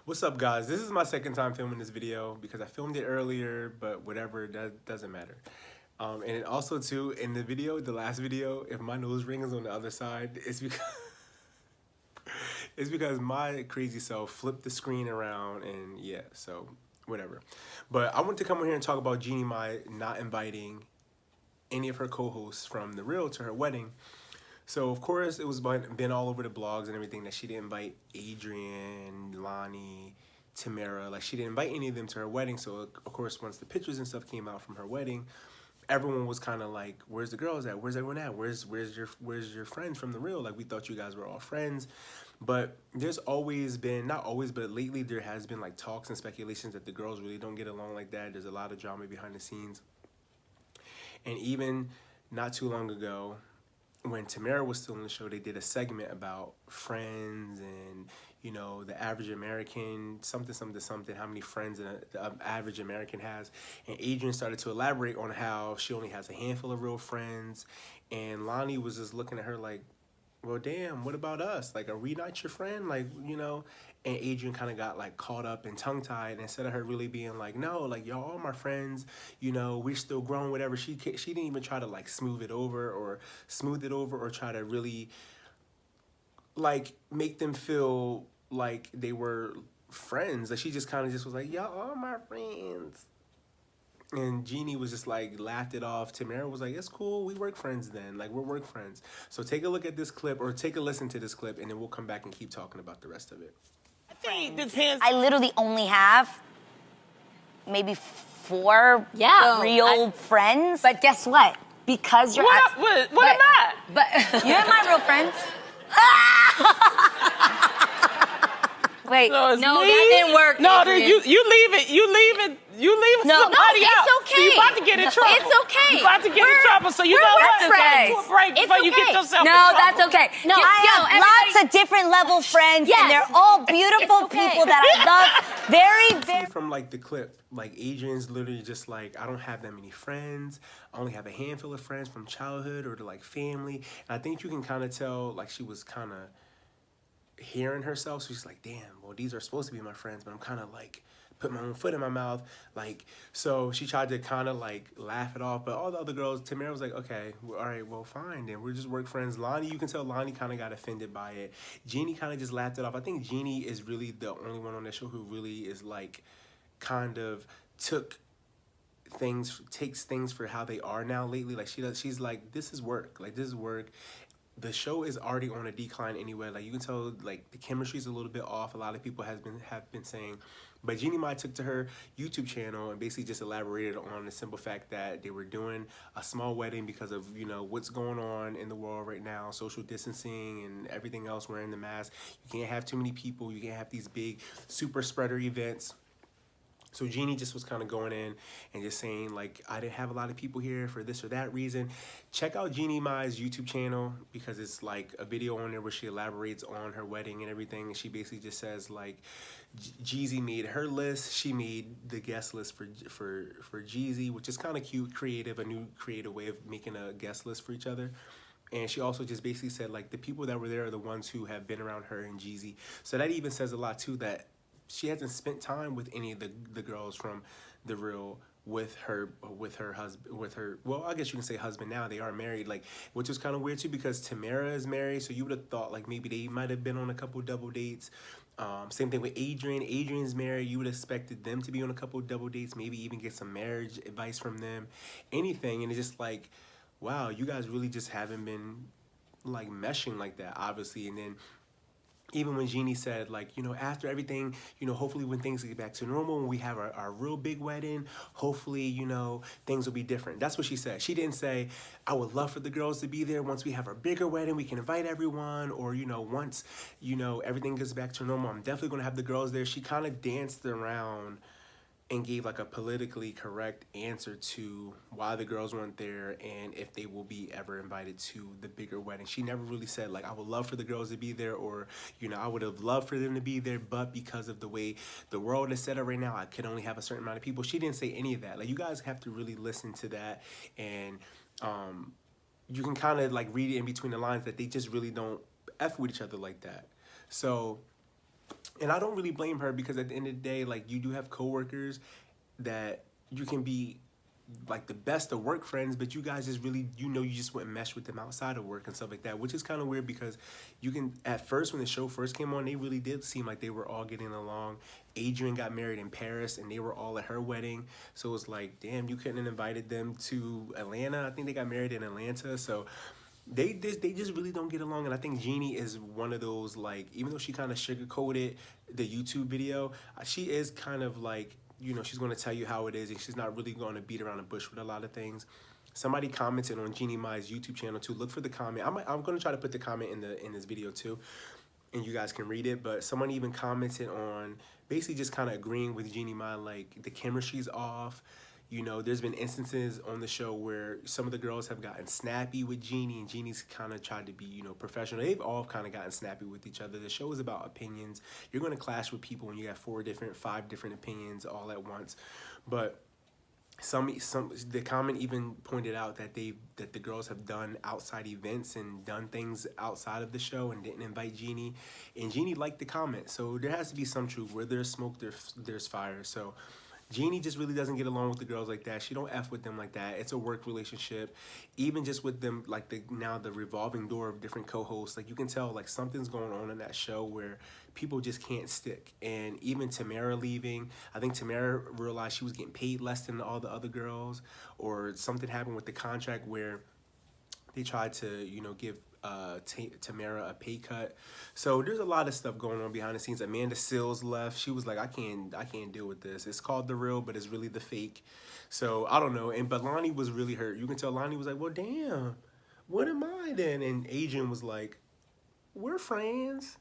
What's up, guys? This is my second time filming this video because I filmed it earlier, but whatever, that doesn't matter. And then also too, in the video, the last video, if my nose ring is on the other side, it's because it's because my crazy self flipped the screen around, and yeah, so whatever. But I want to come on here and talk about Jeannie Mai not inviting any of her co-hosts from The Real to her wedding. So of course it was been all over the blogs and everything that she didn't invite Adrienne, Lonnie, Tamara. Like, she didn't invite any of them to her wedding. So of course, once the pictures and stuff came out from her wedding, everyone was kind of like, "Where's the girls at? Where's everyone at? Where's your friends from The Real? Like, we thought you guys were all friends." But there's always been, not always, but lately there has been like talks and speculations that the girls really don't get along like that. There's a lot of drama behind the scenes. And even not too long ago, when Tamara was still on the show, they did a segment about friends and, you know, the average American, something, how many friends an average American has. And Adrienne started to elaborate on how she only has a handful of real friends. And Lonnie was just looking at her like, well, damn, what about us? Like, are we not your friend? Like, you know? And Adrienne kind of got like caught up and tongue-tied, and instead of her really being like, no, like, y'all are my friends, you know, we're still growing, whatever, she didn't even try to like smooth it over or try to really like make them feel like they were friends. Like, she just kind of just was like, y'all are my friends. And Jeannie was just like, laughed it off. Tamara was like, it's cool, we work friends then. Like, we're work friends. So take a look at this clip, or take a listen to this clip, and then we'll come back and keep talking about the rest of it. I literally only have maybe 4 real friends. But guess what? Because you're What am I? But you're my real friends. Wait, no, that didn't work. No, Adrienne. you leave it. No, somebody it's out. okay. So you about to get in trouble. It's okay. You about to get in trouble. So you know what? Friends. Take a break before you get yourself in No, trouble. that's okay. No, I have lots of different level friends, and they're all beautiful people that I love very. From like the clip, like, Adrienne's literally just like, I don't have that many friends. I only have a handful of friends from childhood or to like family. And I think you can kind of tell, like, she was kind of hearing herself. So she's like, damn, well, these are supposed to be my friends, but I'm kind of like put my own foot in my mouth. Like, so she tried to kind of like laugh it off, but all the other girls, Tamara was like, okay, well, all right, well, fine, then we're just work friends. Lonnie, you can tell Lonnie kind of got offended by it. Jeannie kind of just laughed it off. I think Jeannie is really the only one on that show who really is like, kind of takes things for how they are now lately. Like, she's like, this is work. Like, this is work. The show is already on a decline anyway. Like, you can tell, like, the chemistry's a little bit off. A lot of people have been saying. But Jeannie Mai took to her YouTube channel and basically just elaborated on the simple fact that they were doing a small wedding because of, you know, what's going on in the world right now, social distancing and everything else, wearing the mask. You can't have too many people. You can't have these big super spreader events. So Jeannie just was kind of going in and just saying, like, I didn't have a lot of people here for this or that reason. Check out Jeannie Mai's YouTube channel, because it's like a video on there where she elaborates on her wedding and everything. And she basically just says, like, Jeezy made her list. She made the guest list for Jeezy, which is kind of cute, creative, a new creative way of making a guest list for each other. And she also just basically said, like, the people that were there are the ones who have been around her and Jeezy. So that even says a lot, too, that she hasn't spent time with any of the girls from The Real with her husband, well, I guess you can say husband now. They are married, like, which was kind of weird too, because Tamara is married, so you would have thought like maybe they might have been on a couple double dates. Same thing with Adrienne. Adrienne's married. You would have expected them to be on a couple double dates, maybe even get some marriage advice from them, anything. And it's just like, wow, you guys really just haven't been like meshing like that, obviously. And then even when Jeannie said, like, you know, after everything, you know, hopefully when things get back to normal, when we have our real big wedding, hopefully, you know, things will be different. That's what she said. She didn't say, I would love for the girls to be there once we have our bigger wedding, we can invite everyone, or, you know, once, you know, everything gets back to normal, I'm definitely going to have the girls there. She kind of danced around and gave like a politically correct answer to why the girls weren't there and if they will be ever invited to the bigger wedding. She never really said, like, I would love for the girls to be there, or, you know, I would have loved for them to be there, but because of the way the world is set up right now, I could only have a certain amount of people. She didn't say any of that. Like, you guys have to really listen to that, and you can kind of like read it in between the lines that they just really don't F with each other like that. So And I don't really blame her because at the end of the day, like, you do have coworkers that you can be like the best of work friends, but you guys just really, you just wouldn't mesh with them outside of work and stuff like that, which is kind of weird because you can, at first when the show first came on, they really did seem like they were all getting along. Adrienne got married in Paris and they were all at her wedding, so it was like, damn, you couldn't have invited them to Atlanta. I think they got married in Atlanta, so they just really don't get along. And I think Jeannie is one of those, like, even though she kind of sugarcoated the YouTube video, she is kind of like, she's going to tell you how it is, and she's not really going to beat around the bush with a lot of things. Somebody commented on Jeannie Mai's YouTube channel too. Look for the comment. I'm going to try to put the comment in this video too, and you guys can read it. But someone even commented on basically just kind of agreeing with Jeannie Mai, like the chemistry's off. There's been instances on the show where some of the girls have gotten snappy with Jeannie, and Jeannie's kind of tried to be, professional. They've all kind of gotten snappy with each other. The show is about opinions. You're going to clash with people when you have 5 different opinions all at once. But the comment even pointed out that the girls have done outside events and done things outside of the show and didn't invite Jeannie, and Jeannie liked the comment. So there has to be some truth. Where there's smoke, there's fire. So Jeannie just really doesn't get along with the girls like that. She don't F with them like that. It's a work relationship. Even just with them, like now the revolving door of different co-hosts, like you can tell like something's going on in that show where people just can't stick. And even Tamara leaving, I think Tamara realized she was getting paid less than all the other girls, or something happened with the contract where they tried to, give Tamara a pay cut. So there's a lot of stuff going on behind the scenes. Amanda Sills left. She was like, I can't deal with this. It's called The Real, but it's really the fake. So I don't know. But Lonnie was really hurt. You can tell Lonnie was like, well, damn, what am I then? And Adrienne was like, we're friends.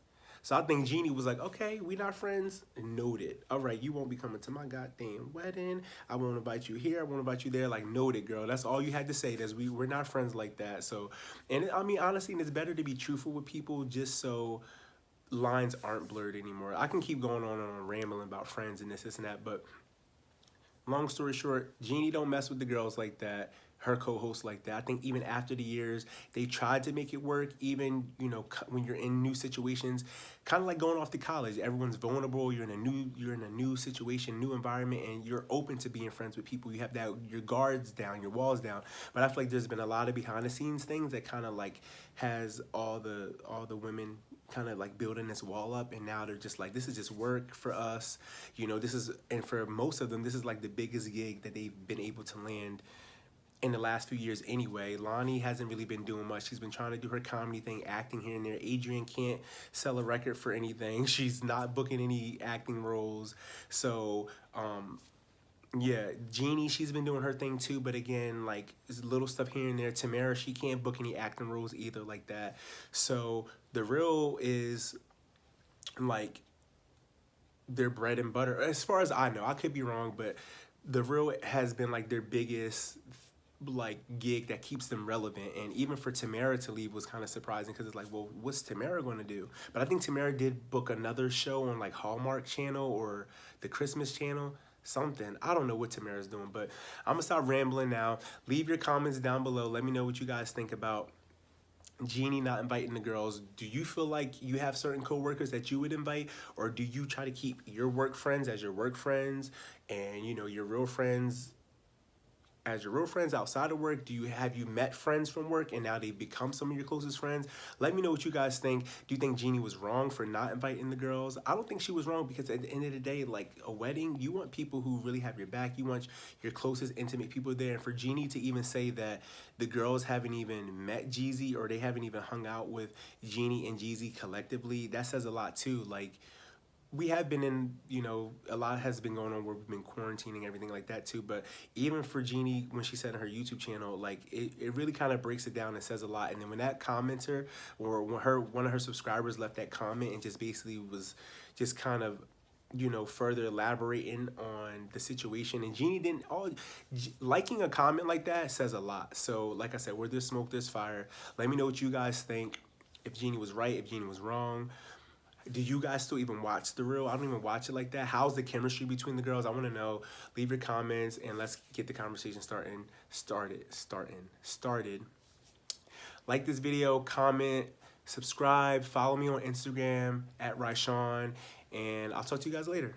So I think Jeannie was like, okay, we not friends. Noted. All right, you won't be coming to my goddamn wedding. I won't invite you here. I won't invite you there. Like, noted, girl. That's all you had to say. We're not friends like that. So, and I mean, honestly, it's better to be truthful with people just so lines aren't blurred anymore. I can keep going on and rambling about friends and this and that, but long story short, Jeannie don't mess with the girls like that. Her co-host like that. I think even after the years, they tried to make it work. Even, when you're in new situations, kind of like going off to college, everyone's vulnerable. You're in a new situation, new environment, and you're open to being friends with people. You have your guards down, your walls down. But I feel like there's been a lot of behind the scenes things that kind of like has all the women kind of like building this wall up, and now they're just like, this is just work for us. And for most of them, this is like the biggest gig that they've been able to land in the last few years anyway. Lonnie hasn't really been doing much. She's been trying to do her comedy thing, acting here and there. Adrienne can't sell a record for anything. She's not booking any acting roles. So, yeah, Jeannie, she's been doing her thing too, but again, like, it's little stuff here and there. Tamara, she can't book any acting roles either like that. So, The Real is, like, their bread and butter. As far as I know, I could be wrong, but The Real has been, like, their biggest gig that keeps them relevant. And even for Tamara to leave was kind of surprising, because it's like, well, what's Tamara going to do? But I think Tamara did book another show on like Hallmark Channel or the Christmas Channel, something. I don't know what Tamara's doing, but I'm gonna stop rambling now. Leave your comments down below. Let me know what you guys think about Jeannie not inviting the girls. Do you feel like you have certain coworkers that you would invite, or do you try to keep your work friends as your work friends, and your real friends as your real friends outside of work? Have you met friends from work and now they've become some of your closest friends? Let me know what you guys think. Do you think Jeannie was wrong for not inviting the girls? I don't think she was wrong, because at the end of the day, like a wedding, you want people who really have your back. You want your closest intimate people there. And for Jeannie to even say that the girls haven't even met Jeezy, or they haven't even hung out with Jeannie and Jeezy collectively, that says a lot too. Like, we have been in, a lot has been going on where we've been quarantining, everything like that too. But even for Jeannie, when she said on her YouTube channel, like, it really kind of breaks it down and says a lot. And then when that commenter, or when one of her subscribers left that comment and just basically was just kind of, further elaborating on the situation, and Jeannie didn't, liking a comment like that says a lot. So like I said, where there's smoke, there's fire. Let me know what you guys think. If Jeannie was right, if Jeannie was wrong. Do you guys still even watch The Real? I don't even watch it like that. How's the chemistry between the girls? I want to know. Leave your comments and let's get the conversation started. Like this video, comment, subscribe, follow me on Instagram at Ryshawn, and I'll talk to you guys later.